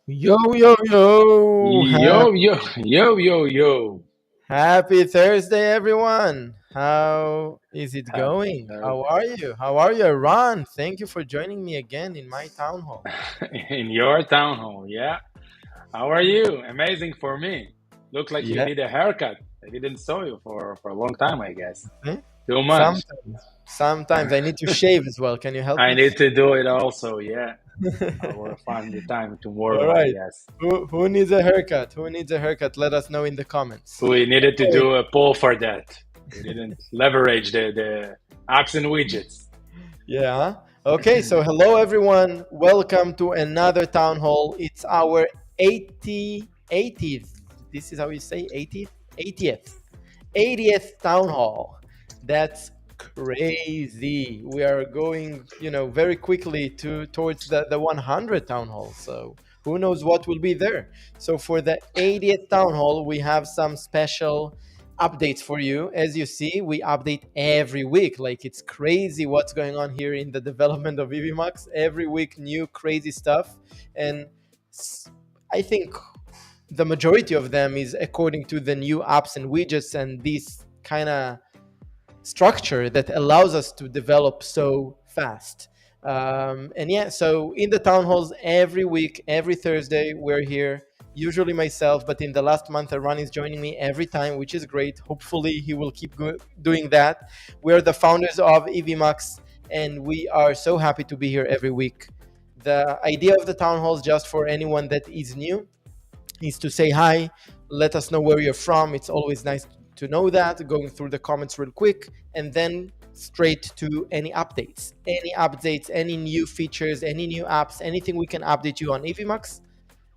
Yo, yo, yo. Yo. Happy Thursday, everyone. How is it Happy going? How Thursday. are you? How are you, Ron? Thank you for joining me again in my town hall. In your town hall, yeah? How are you? Amazing for me. Look like you Yeah. need a haircut. I didn't saw you for a long time, I guess. eh? Too much. Sometimes I need to shave as well. Can you help I me? need to do it also, yeah. I will find the time All tomorrow, I right. guess. Who needs a haircut? Who needs a haircut? Let us know in the comments. We needed to Okay. do a poll for that. We didn't leverage the apps and widgets. Yeah. Okay. So hello, everyone. Welcome to another town hall. It's our 80th. This is how you say 80th. 80th town hall. That's Crazy. We are going, very quickly towards the 100 town hall. So who knows what will be there. So for the 80th town hall, we have some special updates for you. As you see, we update every week. Like it's crazy what's going on here in the development of Evmux. Every week, new crazy stuff. And I think the majority of them is according to the new apps and widgets and this kind of structure that allows us to develop so fast. And yeah, so in the town halls every week, every Thursday, we're here. Usually myself, but in the last month, Aran is joining me every time, which is great. Hopefully, he will keep doing that. We are the founders of Evmux, and we are so happy to be here every week. The idea of the town halls, just for anyone that is new, is to say hi, let us know where you're from. It's always nice to know that, going through the comments real quick, and then straight to any updates, any new features, any new apps, anything we can update you on Evmux,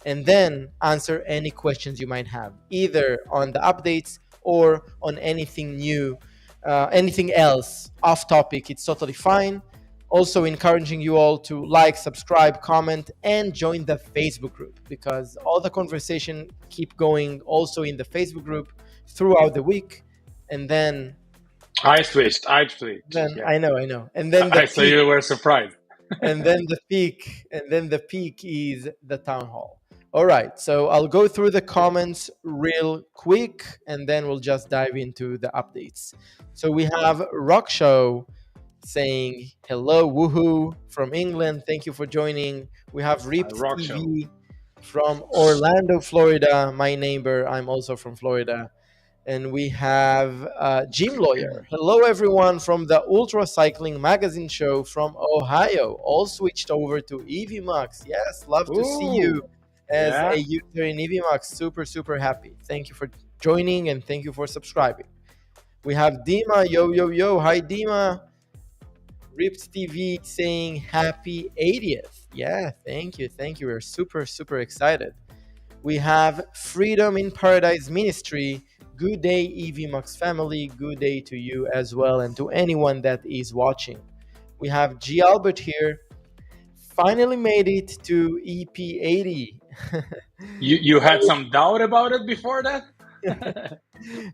and then answer any questions you might have, either on the updates or on anything new, anything else off topic. It's totally fine. Also encouraging you all to like, subscribe, comment, and join the Facebook group, because all the conversation keep going also in the Facebook group throughout the week. And then I switched. then Yeah. I know. And then I saw you were surprised. and then the peak is the town hall. All right, so I'll go through the comments real quick, and then we'll just dive into the updates. So we have Rock Show saying hello, woohoo, from England. Thank you for joining. We have Ripped Rock TV from Orlando, Florida. My neighbor, I'm also from Florida. And we have Gym Lawyer. Hello, everyone, from the Ultra Cycling Magazine show from Ohio. All switched over to Evmux. Yes, love to see you as a user in Evmux. Super, super happy. Thank you for joining and thank you for subscribing. We have Dima. Yo. Hi, Dima. Ripped TV saying happy 80th. Yeah, thank you. We're super, super excited. We have Freedom in Paradise Ministry. Good day, Evmux family. Good day to you as well, and to anyone that is watching. We have G. Albert here. Finally made it to EP80. You had some doubt about it before that?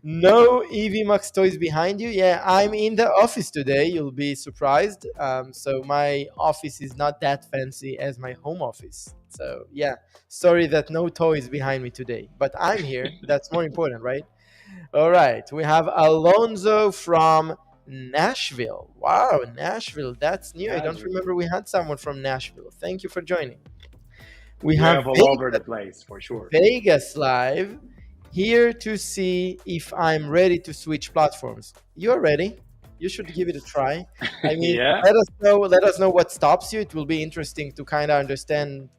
No Evmux toys behind you. Yeah, I'm in the office today. You'll be surprised. So my office is not that fancy as my home office. So yeah, sorry that no toys behind me today, but I'm here. That's more important, right? All right, we have Alonso from Nashville. Wow, Nashville, that's new. I don't remember we had someone from Nashville. Thank you for joining. We have all over the place, for sure. Vegas Live, here to see if I'm ready to switch platforms. You're ready. You should give it a try. I mean, let us know what stops you. It will be interesting to kind of understand,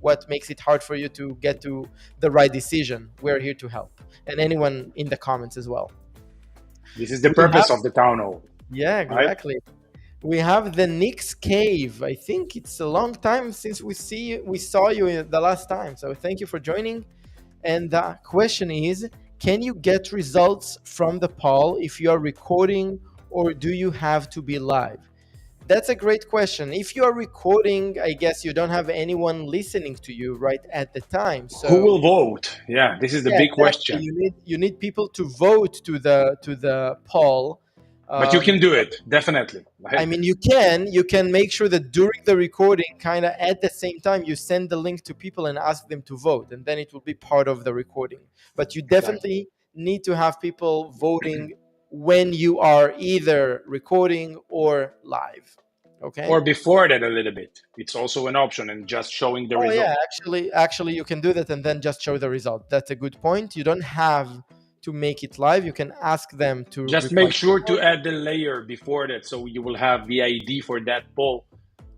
what makes it hard for you to get to the right decision. We're here to help. And anyone in the comments as well. This is the purpose of the town hall. Yeah, exactly. Right? We have the Nick's Cave. I think it's a long time since we saw you the last time. So thank you for joining. And the question is, can you get results from the poll if you are recording, or do you have to be live? That's a great question. If you are recording, I guess you don't have anyone listening to you right at the time. So who will vote? Yeah, this is the big question. You need people to vote to the poll. But you can do it, definitely. I mean, you can make sure that during the recording, kind of at the same time, you send the link to people and ask them to vote, and then it will be part of the recording. But you definitely need to have people voting when you are either recording or live. Okay. Or before that a little bit. It's also an option, and just showing the result. Yeah, actually you can do that and then just show the result. That's a good point. You don't have to make it live. You can ask them to just make sure to add the layer before that, so you will have the ID for that poll,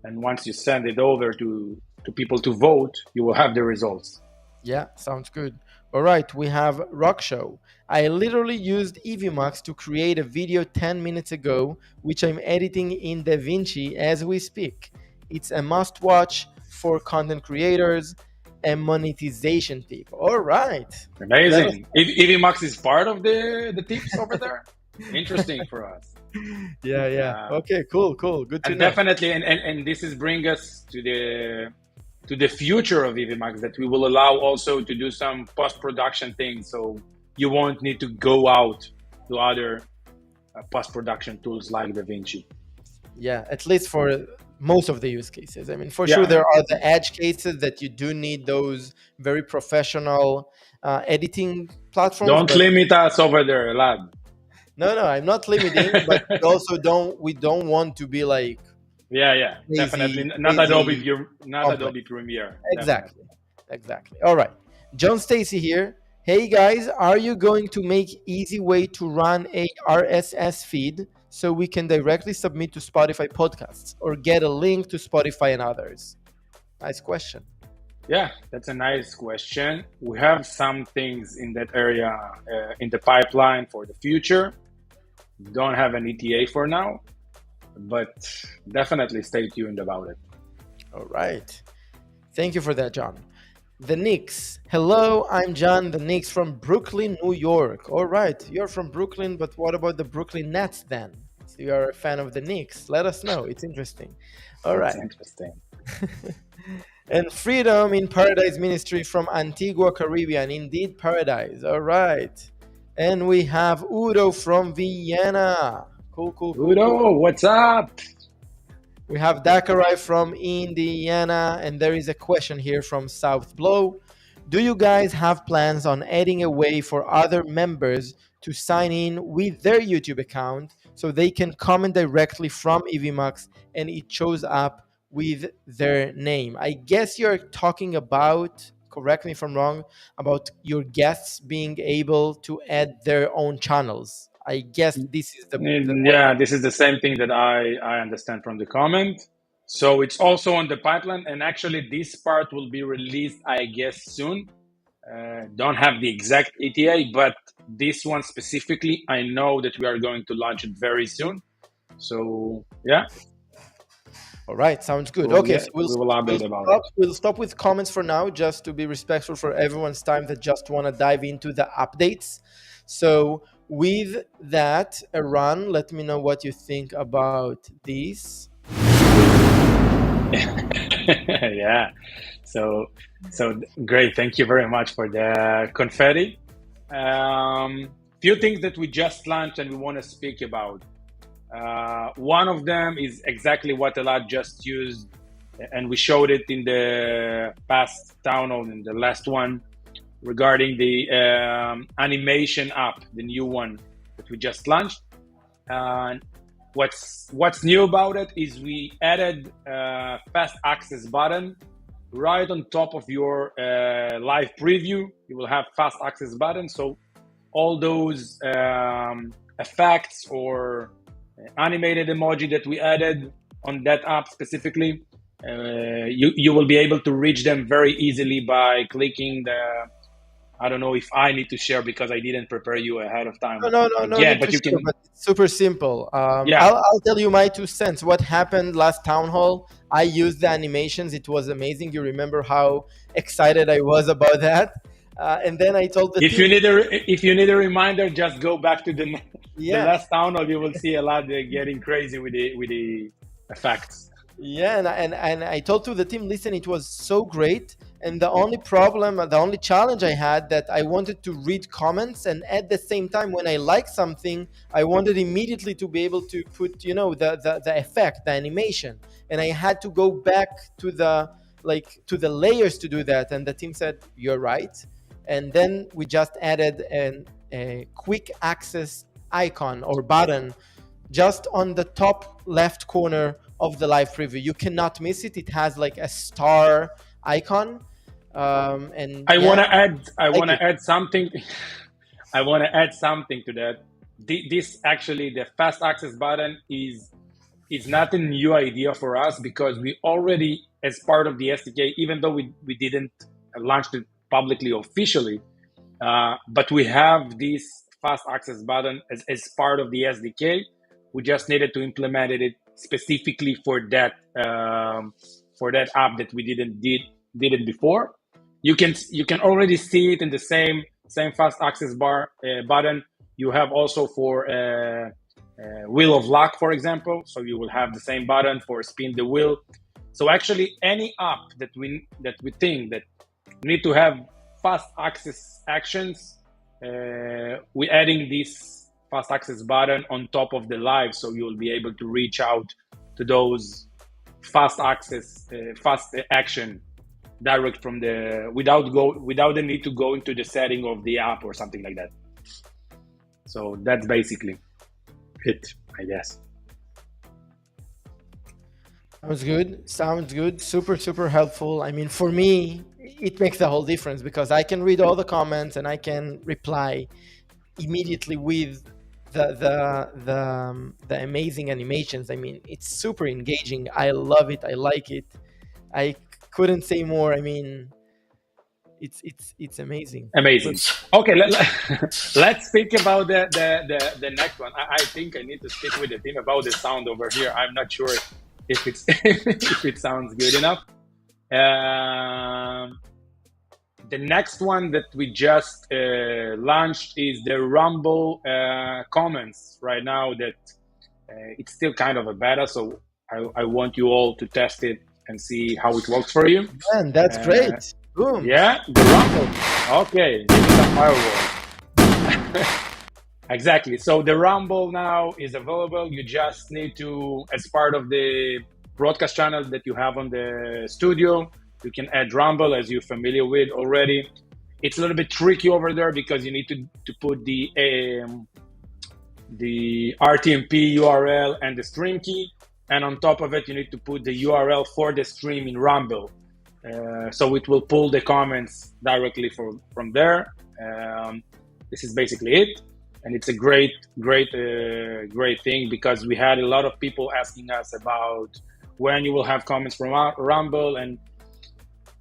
and once you send it over to people to vote, you will have the results. Yeah, sounds good. All right, we have Rock Show. I literally used Evmux to create a video 10 minutes ago, which I'm editing in DaVinci as we speak. It's a must watch for content creators and monetization people. All right. Amazing. Evmux is part of the tips over there. Interesting for us. Yeah, yeah. Uh, Okay, cool, cool. Good to and know. definitely, and this is bring us to the future of Evmux, that we will allow also to do some post production things. So you won't need to go out to other post production tools like DaVinci. Yeah, at least for most of the use cases. I mean, for sure, Yeah, there are the edge cases that you do need those very professional editing platforms. don't But limit us over there, lad. no, no, I'm not limiting. But we don't want to be like Yeah, yeah, definitely. crazy, Not Adobe, crazy not complex. Adobe Premiere, definitely. Exactly. Exactly. All right. John Stacy here. Hey guys, are you going to make easy way to run a RSS feed so we can directly submit to Spotify podcasts or get a link to Spotify and others? Nice question. Yeah, that's a nice question. We have some things in that area in the pipeline for the future. Don't have an ETA for now, but definitely stay tuned about it. All right. Thank you for that, John. The Knicks. Hello, I'm John, the Knicks from Brooklyn, New York. All right, you're from Brooklyn, but what about the Brooklyn Nets then? So you are a fan of the Knicks. Let us know. It's interesting. All It's right. interesting. And Freedom in Paradise Ministry from Antigua, Caribbean. Indeed, paradise. All right. And we have Udo from Vienna. Cool, cool, cool, cool. Udo, what's up? We have Dakarai from Indiana, and there is a question here from South Blow. Do you guys have plans on adding a way for other members to sign in with their YouTube account so they can comment directly from Evmux and it shows up with their name? I guess you're talking about, correct me if I'm wrong, about your guests being able to add their own channels. I guess this is the one. Yeah, this is the same thing that I understand from the comment. So it's also on the pipeline, and actually, this part will be released, I guess, soon. Don't have the exact ETA, but this one specifically, I know that we are going to launch it very soon. So yeah, All right, sounds good. so Okay, yeah, so we will update about it. we'll stop with comments for now, just to be respectful for everyone's time that just want to dive into the updates. So with that, Iran, let me know what you think about these. Yeah. So great. Thank you very much for the confetti. Few things that we just launched and we want to speak about. One of them is exactly what Elad just used, and we showed it in the past town hall, in the last one, regarding the animation app, the new one that we just launched. And what's new about it is we added a fast access button right on top of your live preview. You will have fast access button, so all those effects or animated emoji that we added on that app specifically, you will be able to reach them very easily by clicking the. I don't know if I need to share because I didn't prepare you ahead of time No again, need to but you share, can. but it's super simple. Yeah, I'll tell you my 2 cents. What happened last town hall? I used the animations. It was amazing. You remember how excited I was about that? And then I told the team, if you need a reminder, just go back to the yeah, last town hall. You will see a lot getting crazy with the effects. yeah, and I told to the team, listen, it was so great. And the only problem, the only challenge I had, that I wanted to read comments, and at the same time, when I like something, I wanted immediately to be able to put, the effect, the animation, and I had to go back to the layers to do that. And the team said, "You're right." And then we just added a quick access icon or button just on the top left corner of the live preview. You cannot miss it. It has like a star icon. And I yeah, want to add. I like want it. to add something. I want to add something to that. This actually, the fast access button is not a new idea for us, because we already, as part of the SDK, even though we didn't launch it publicly officially, but we have this fast access button as part of the SDK. We just needed to implement it specifically for that app that we did it before. You can already see it in the same fast access bar button. You have also for wheel of luck, for example. So you will have the same button for spin the wheel. So actually, any app that we think that need to have fast access actions, we're adding this fast access button on top of the live, so you'll be able to reach out to those fast access, fast action direct from the without the need to go into the setting of the app or something like that. So that's basically it, I guess. Sounds good. Super helpful. I mean, for me, it makes the whole difference because I can read all the comments and I can reply immediately with the amazing animations. I mean, it's super engaging. I love it. I like it. I couldn't say more. I mean, it's amazing. Amazing. Okay, let's speak about the next one. I think I need to speak with the team about the sound over here. I'm not sure if it's if it sounds good enough. The next one that we just launched is the Rumble comments right now. That it's still kind of a beta, so I want you all to test it and see how it works for you. Man, that's great. Boom. Yeah, the Rumble. Okay, give me some fireworks. Exactly. So the Rumble now is available. You just need to, as part of the broadcast channel that you have on the studio, you can add Rumble, as you're familiar with already. It's a little bit tricky over there because you need to put the RTMP URL and the stream key. And on top of it, you need to put the URL for the stream in Rumble. So it will pull the comments directly from there. This is basically it. And it's a great thing because we had a lot of people asking us about when you will have comments from Rumble, and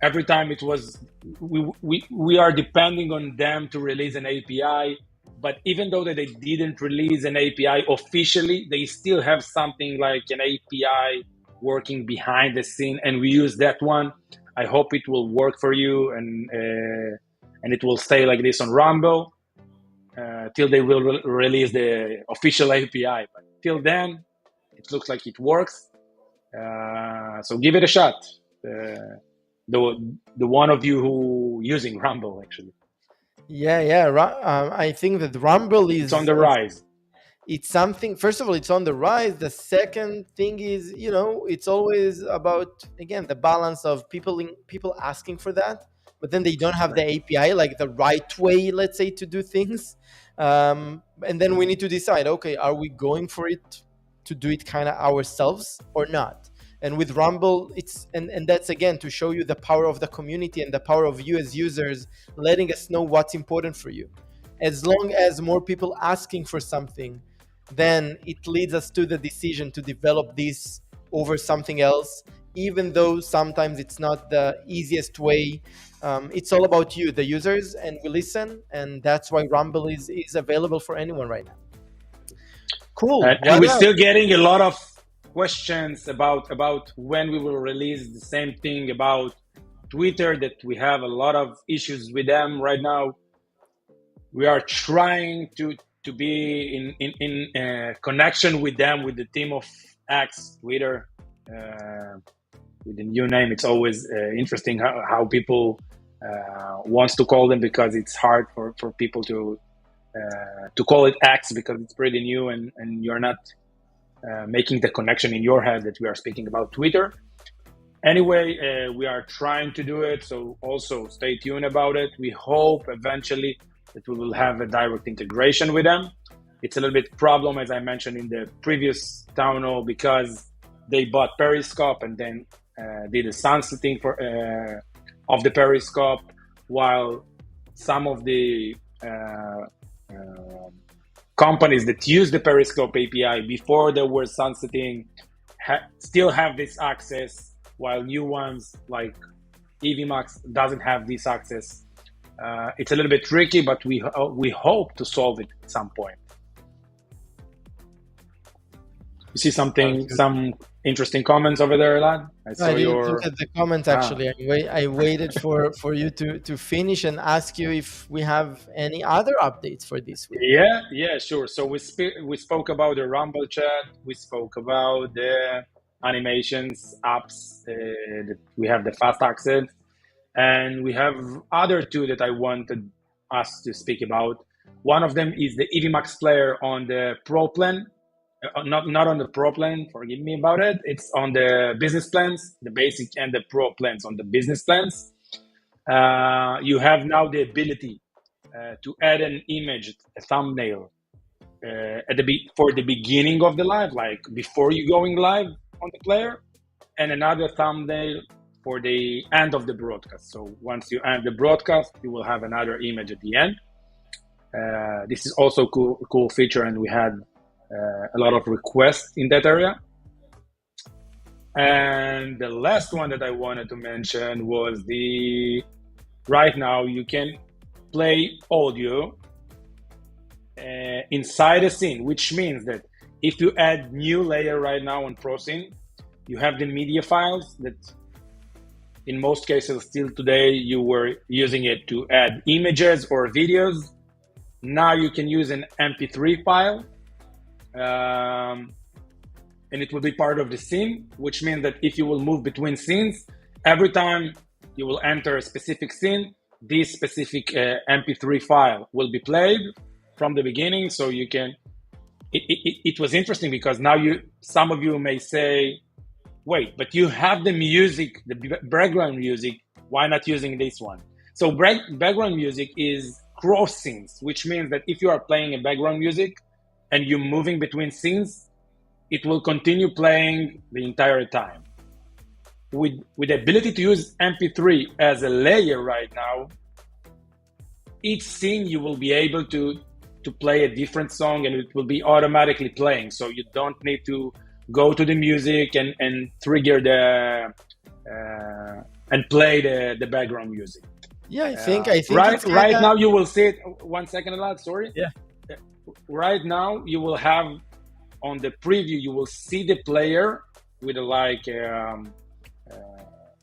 every time it was we are depending on them to release an API. But even though that they didn't release an API officially, they still have something like an API working behind the scene, and we use that one. I hope it will work for you, and it will stay like this on Rumble till they will release the official API. But till then, it looks like it works. So give it a shot. The one of you who using Rumble actually. I think that Rumble is It's on the rise. It's something. First of all, it's on the rise. The second thing is, it's always about, again, the balance of people asking for that, but then they don't have the API, like the right way, let's say, to do things. And then we need to decide, okay, are we going for it to do it kind of ourselves or not? And with Rumble, and that's, again, to show you the power of the community and the power of you as users, letting us know what's important for you. As long as more people asking for something, then it leads us to the decision to develop this over something else, even though sometimes it's not the easiest way. It's all about you, the users, and we listen, and that's why Rumble is available for anyone right now. Cool. And we're still getting a lot of questions about when we will release. The same thing about Twitter, that we have a lot of issues with them right now. We are trying to be in connection with them, with the team of X Twitter, with the new name. It's always interesting how people wants to call them, because it's hard for people to call it X because it's pretty new and you're not making the connection in your head that we are speaking about Twitter. Anyway, we are trying to do it, so also stay tuned about it. We hope eventually that we will have a direct integration with them. It's a little bit problem, as I mentioned in the previous town hall, because they bought Periscope and then did a sunsetting of the Periscope, while some of the companies that use the Periscope API before they were sunsetting still have this access, while new ones like Evmux doesn't have this access. It's a little bit tricky, but we hope to solve it at some point. You see some Interesting comments over there, Elad. I No, I saw didn't look your. at the comments Ah, actually. I waited for you to finish and ask you if we have any other updates for this week. yeah, sure. So we spoke about the Rumble chat. We spoke about the animations apps. That we have the fast access, and we have other two that I wanted us to speak about. One of them is the Evmux player on the Pro plan. Not on the Pro plan. Forgive me about it. It's on the business plans, the basic and the Pro plans. On the business plans, you have now the ability to add an image, a thumbnail, for the beginning of the live, like before you going live on the player, and another thumbnail for the end of the broadcast. So once you end the broadcast, you will have another image at the end. This is also cool feature, and we had a lot of requests in that area. And the last one that I wanted to mention was right now you can play audio inside a scene, which means that if you add new layer right now on ProScene, you have the media files that in most cases still today you were using it to add images or videos. Now you can use an MP3 file, and it will be part of the scene, which means that if you will move between scenes, every time you will enter a specific scene, this specific MP3 file will be played from the beginning. So you can, it was interesting because now some of you may say, wait, but you have the music, the background music, why not using this one? So background music is cross scenes, which means that if you are playing a background music and you're moving between scenes, it will continue playing the entire time. With the ability to use MP3 as a layer right now, each scene you will be able to play a different song, and it will be automatically playing. So you don't need to go to the music and trigger and play the background music. Yeah, I think right now you will see it. 1 second, Elad, sorry. Yeah. Right now you will have on the preview, you will see the player with a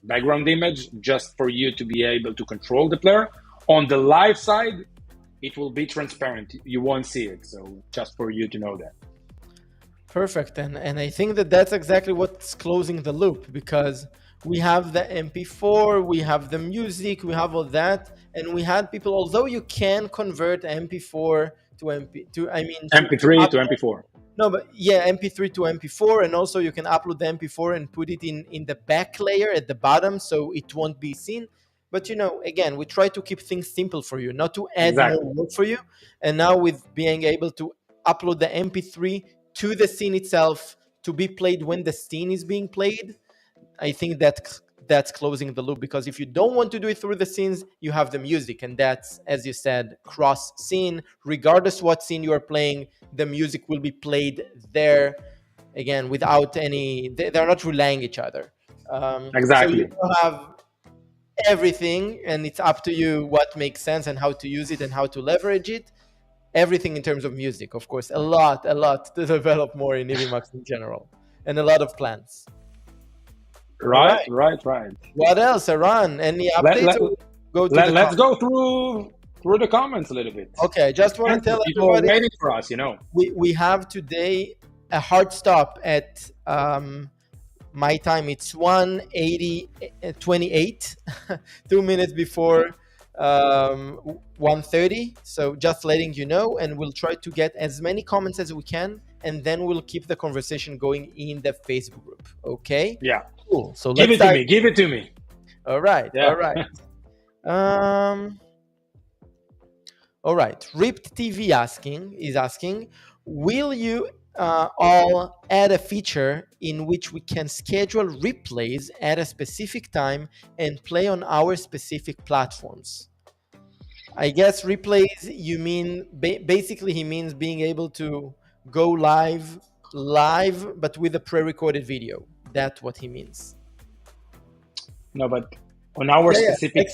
background image just for you to be able to control the player. On the live side, it will be transparent. You won't see it. So just for you to know that. Perfect. And I think that's exactly what's closing the loop, because we have the MP4, we have the music, we have all that. And we had people, although you can convert MP4 to MP3 to MP4. No, but yeah, MP3 to MP4, and also you can upload the MP4 and put it in the back layer at the bottom, so it won't be seen. But again, we try to keep things simple for you, not to add more work for you. And now with being able to upload the MP3 to the scene itself to be played when the scene is being played, I think that's closing the loop, because if you don't want to do it through the scenes, you have the music, and that's, as you said, cross scene. Regardless what scene you are playing, the music will be played there, again, without they're not relying each other. Exactly. So you have everything, and it's up to you what makes sense and how to use it and how to leverage it. Everything in terms of music, of course, a lot to develop more in Evmux in general, and a lot of plans. Right. What else, Eran? Any updates? Let's go through the comments a little bit. Okay, I just want to tell people everybody, waiting for us, We have today a hard stop at my time. It's 1:28, 2 minutes before 1:30. So just letting you know, and we'll try to get as many comments as we can, and then we'll keep the conversation going in the Facebook group. Okay? Yeah. Cool. So give it to me. All right. Yeah. All right. Ripped TV is asking, will you all add a feature in which we can schedule replays at a specific time and play on our specific platforms? I guess replays, you mean, basically he means being able to go live, but with a pre-recorded video. That's what he means. No, but on our specific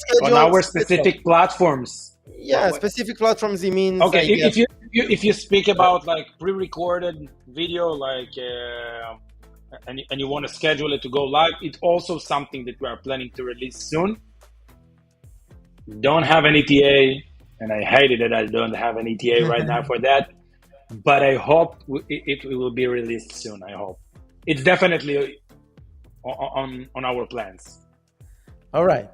platforms. Yeah, specific platforms. He means. Okay, if you speak about like pre-recorded video, like and you want to schedule it to go live, it's also something that we are planning to release soon. Don't have an ETA, and I hated that I don't have an ETA right now for that. But I hope it will be released soon. I hope it's definitely on our plans. All right.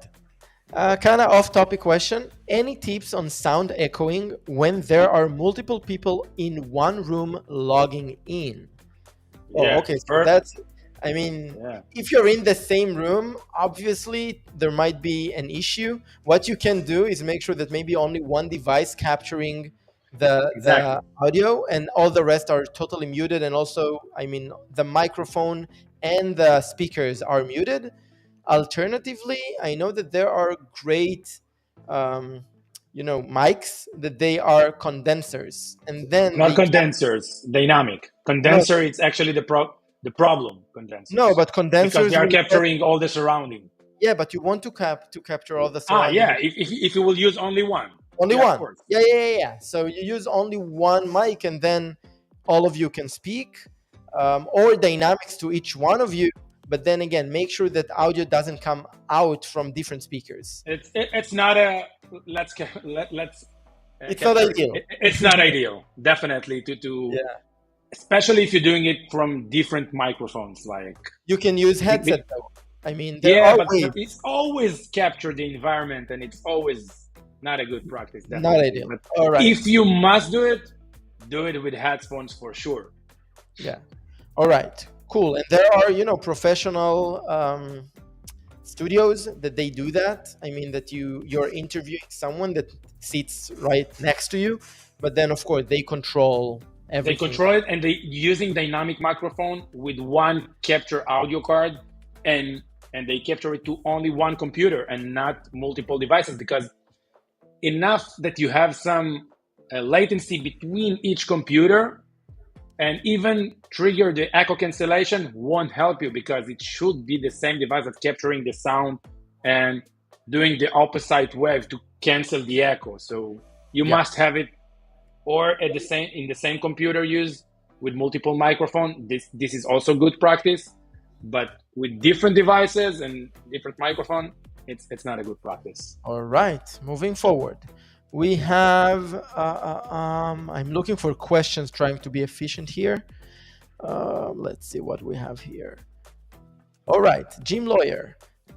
Kind of off-topic question. Any tips on sound echoing when there are multiple people in one room logging in? Oh, Yeah, okay. So that's, I mean, yeah, if you're in the same room, obviously there might be an issue. What you can do is make sure that maybe only one device capturing the exactly. audio and all the rest are totally muted. And also, I mean, the microphone and the speakers are muted. Alternatively, I know that there are great, um, mics that they are condensers, and then Not they condensers, dynamic. no, Condenser, it's actually the problem. no, Condensers, but because they condensers are will get. capturing all the surrounding. Yeah, but you want to capture all the Ah, surrounding. yeah. If you will use only one, Only yeah, of one. course. Yeah. So you use only one mic, and then all of you can speak, or dynamics to each one of you. But then again, make sure that audio doesn't come out from different speakers. It's not a let's It's not capture it. ideal. It's not ideal, definitely to Yeah, especially if you're doing it from different microphones. Like you can use headset though. I mean, there yeah, are but ways. it's always capture the environment, and it's always not a good practice, Not definitely. ideal. But All right. if you must do it with headphones for sure. Yeah. All right. Cool. And there are, professional studios that they do that. I mean, that you're interviewing someone that sits right next to you, but then of course they control They everything. control it, and they using dynamic microphone with one capture audio card, and they capture it to only one computer and not multiple devices, because enough that you have some latency between each computer, and even trigger the echo cancellation won't help you, because it should be the same device that's capturing the sound and doing the opposite wave to cancel the echo. So you Yeah. must have it or at the same in the same computer used with multiple microphone. This is also good practice, but with different devices and different microphone, it's not a good practice. All right. Moving forward, we have. I'm looking for questions, trying to be efficient here. Let's see what we have here. All right, Jim Lawyer.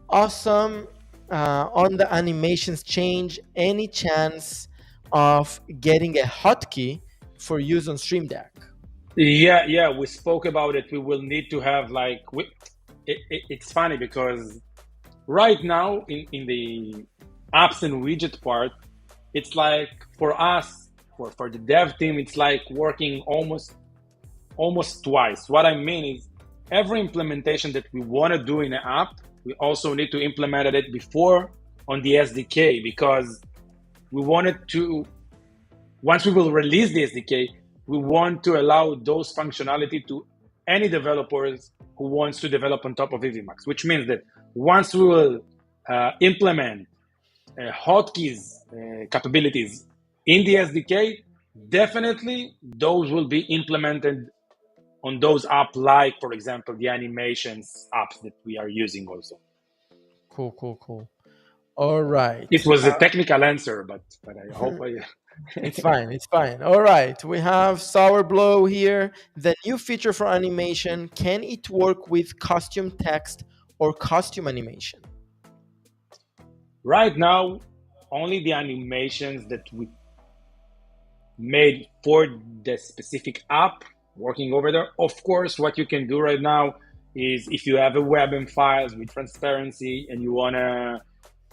Awesome. On the animations change, any chance of getting a hotkey for use on Stream Deck? Yeah, we spoke about it. We will need to have it's funny because right now in the apps and widget part, it's like for us, for the dev team, it's like working almost twice. What I mean is every implementation that we want to do in an app, we also need to implement it before on the SDK, because we wanted to, once we will release the SDK, we want to allow those functionality to any developers who wants to develop on top of Evmux, which means that once we will implement hotkeys capabilities in the SDK, definitely those will be implemented on those apps, like, for example, the animations apps that we are using also. Cool. All right. It was a technical answer, but I hope It's fine. All right. We have Sour Blow here. The new feature for animation, can it work with costume text or costume animation? Right now, only the animations that we made for the specific app working over there. Of course, what you can do right now is if you have a WebM files with transparency and you want to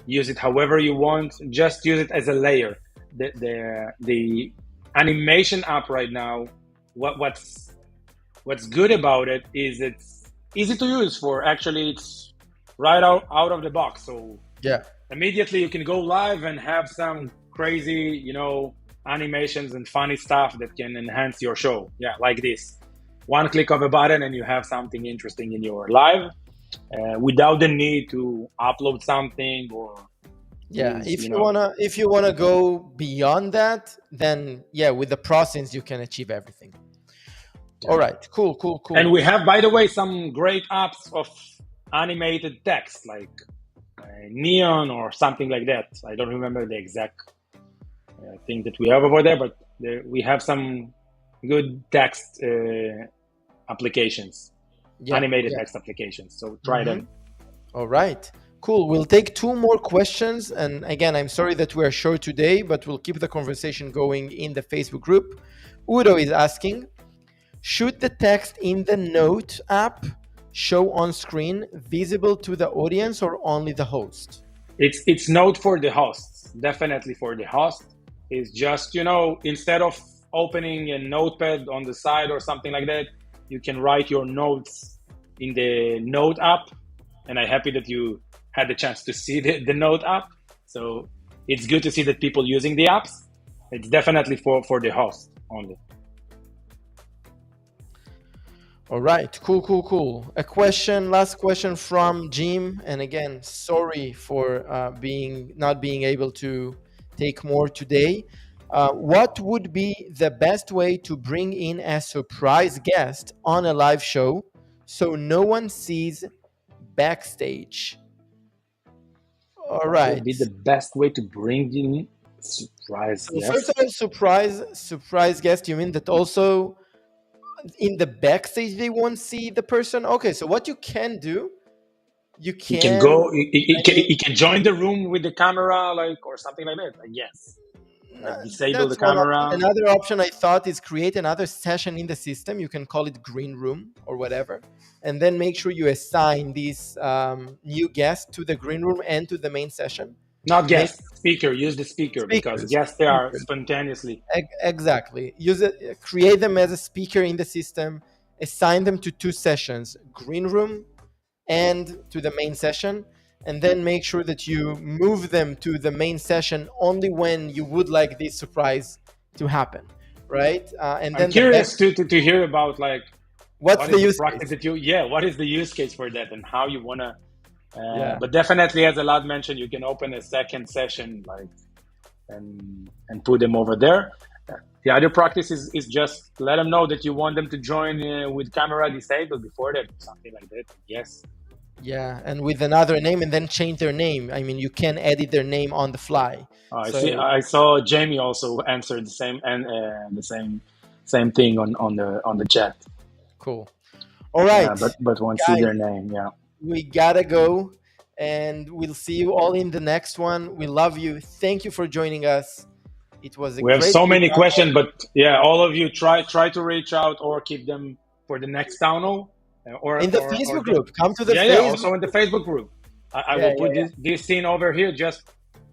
use it however you want, just use it as a layer. The animation app right now, what's good about it is it's easy to use. For actually, it's right out of the box. So yeah, immediately you can go live and have some crazy, animations and funny stuff that can enhance your show. Yeah, like this. One click of a button and you have something interesting in your live, without the need to upload something or if you wanna go beyond that, then yeah, with the process you can achieve everything. All right. Cool. Cool. And Cool. we have, by the way, some great apps of animated text, like Neon or something like that. I don't remember the exact thing that we have over there, but we have some good text applications, Yeah. animated Yeah. text applications. So try Mm-hmm. them. All right. Cool. We'll take two more questions. And again, I'm sorry that we are short today, but we'll keep the conversation going in the Facebook group. Udo is asking, should the text in the Note app show on screen visible to the audience or only the host? It's Note for the hosts, definitely for the host. It's just, instead of opening a notepad on the side or something like that, you can write your notes in the Note app. And I'm happy that you had the chance to see the Note app. So it's good to see that people using the apps. It's definitely for the host only. All right, cool, cool, cool. Last question from Jim, and again, sorry for not being able to take more today. What would be the best way to bring in a surprise guest on a live show so no one sees backstage? All What would right. be the best way to bring in surprise So first of guests? all, surprise guest. You mean that also in the backstage they won't see the person? Okay, so what you can do, you He can can, go. He I can, mean, he can join the room with the camera, like, or something like that. I guess, like disable the that's one option. camera. Another option I thought is create another session in the system. You can call it green room or whatever, and then make sure you assign these new guests to the green room and to the main session. Not Make guest, speaker. Use the speaker because speakers, guests they are speakers. spontaneously. Exactly. Use it. Create them as a speaker in the system. Assign them to two sessions: green room and to the main session, and then make sure that you move them to the main session only when you would like this surprise to happen, right? And I'm then the best. curious to hear about, like, What's what the is the use practice case? that what is the use case for that and how you wanna. Yeah, But definitely, as Elad mentioned, you can open a second session, like, and put them over there. The other practice is just let them know that you want them to join with camera disabled before that, something like that. Yes. yeah, and with another name, and then change their name. I mean, you can edit their name on the fly. I see. So I saw Jamie also answered the same and the same thing on the chat. cool. All right, But won't see guys, their name. Yeah. we gotta go, and we'll see you all in the next one. We love you. Thank you for joining us. It was a We have great so many discussion. questions, but yeah, all of you try to reach out or keep them for the next town hall, In the or Facebook group. Come to the yeah, Facebook. also in the Facebook group. I Yeah, will put yeah, this scene over here. Just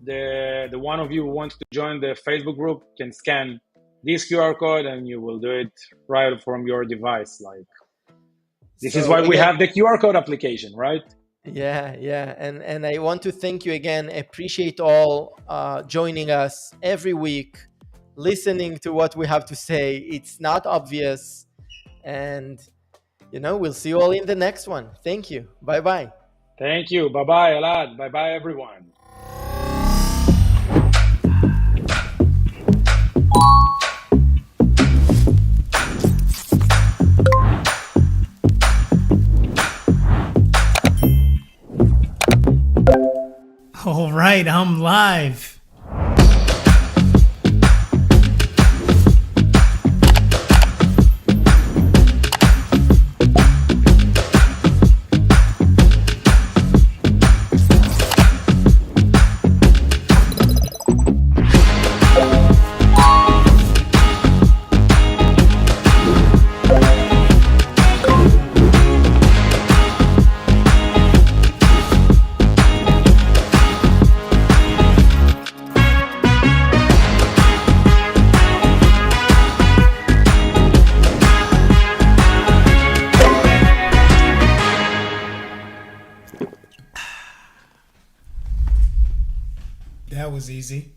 the one of you who wants to join the Facebook group can scan this QR code and you will do it right from your device. Like, this is so why we again, have the QR code application, right? yeah, and I want to thank you again. Appreciate all joining us every week, listening to what we have to say. It's not obvious, and we'll see you all in the next one. Thank you. Bye bye. Thank you. Bye bye, Elad. Bye bye, everyone. All right, I'm live. That was easy.